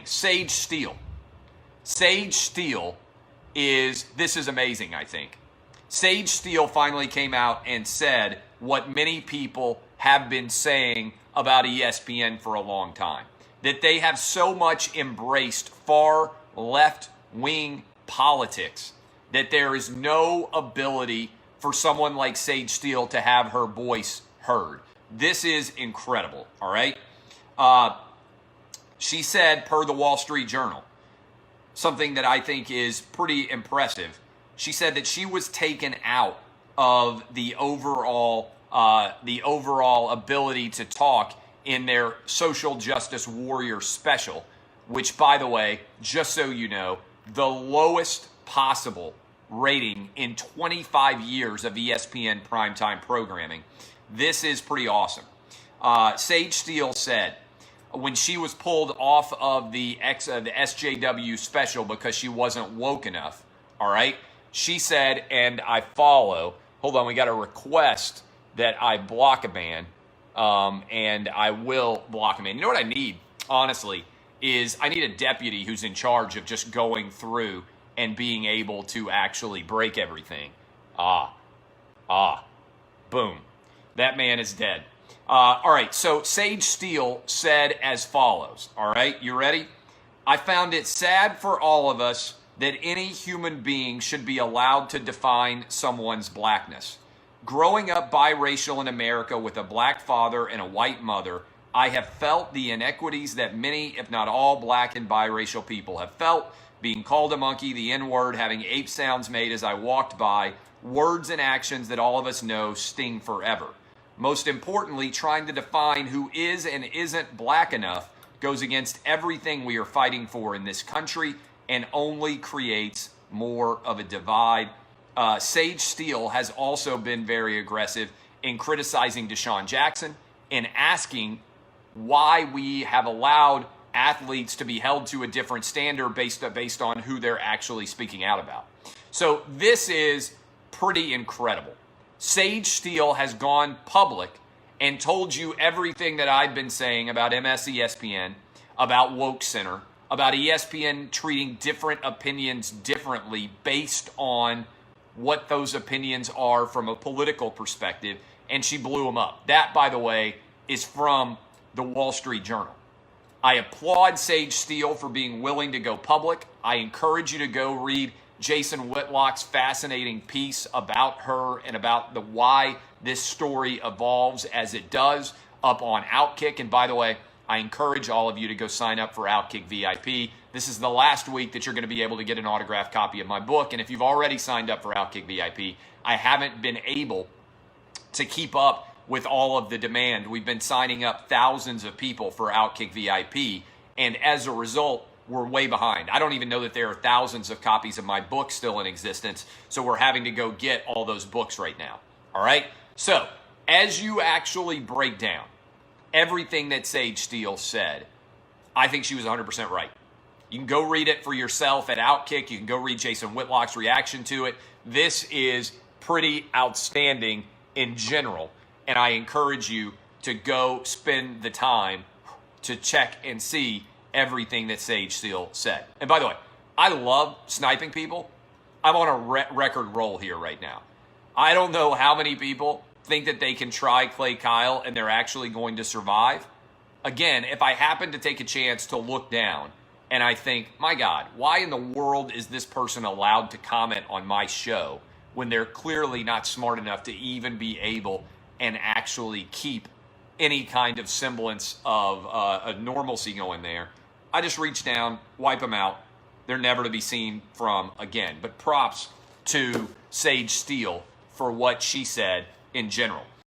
outstanding. Sage Steele. Sage Steele this is amazing, I think. Sage Steele finally came out and said what many people have been saying about ESPN for a long time, that they have so much embraced far left-wing politics that there is no ability for someone like Sage Steele to have her voice heard. This is incredible, all right? She said, per the Wall Street Journal, something that I think is pretty impressive. She said that she was taken out of the overall ability to talk in their social justice warrior special, which, by the way, just so you know, the lowest possible rating in 25 years of ESPN primetime programming. This is pretty awesome. Sage Steele said when she was pulled off of the SJW special because she wasn't woke enough, all right, she said, and I follow, hold on, we got a request that I block a ban, and I will block a ban. You know what I need, honestly, is I need a deputy who's in charge of just going through and being able to actually break everything. Boom. That man is dead. All right, so Sage Steele said as follows, all right, you ready? I found it sad for all of us that any human being should be allowed to define someone's blackness. Growing up biracial in America with a black father and a white mother, I have felt the inequities that many, if not all, black and biracial people have felt. Being called a monkey, the N-word, having ape sounds made as I walked by, words and actions that all of us know sting forever. Most importantly, trying to define who is and isn't black enough goes against everything we are fighting for in this country and only creates more of a divide. Sage Steele has also been very aggressive in criticizing Deshaun Jackson and asking why we have allowed athletes to be held to a different standard based on who they're actually speaking out about. So this is pretty incredible. Sage Steele has gone public and told you everything that I've been saying about ESPN, about Woke Center, about ESPN treating different opinions differently based on what those opinions are from a political perspective, and she blew them up. That, by the way, is from the Wall Street Journal. I applaud Sage Steele for being willing to go public. I encourage you to go read Jason Whitlock's fascinating piece about her and about why this story evolves as it does up on OutKick. And by the way, I encourage all of you to go sign up for OutKick VIP. This is the last week that you're going to be able to get an autographed copy of my book. And if you've already signed up for OutKick VIP, I haven't been able to keep up with all of the demand. We've been signing up thousands of people for OutKick VIP. And as a result, we're way behind. I don't even know that there are thousands of copies of my book still in existence. So we're having to go get all those books right now. All right. So as you actually break down everything that Sage Steele said, I think she was 100% right. You can go read it for yourself at OutKick. You can go read Jason Whitlock's reaction to it. This is pretty outstanding in general. And I encourage you to go spend the time to check and see everything that Sage Steele said. And by the way, I love sniping people. I'm on a record roll here right now. I don't know how many people think that they can try Clay Kyle and they're actually going to survive. Again, if I happen to take a chance to look down and I think, my God, why in the world is this person allowed to comment on my show when they're clearly not smart enough to even be able and actually keep any kind of semblance of a normalcy going there? I just reach down, wipe them out. They're never to be seen from again. But props to Sage Steele for what she said in general.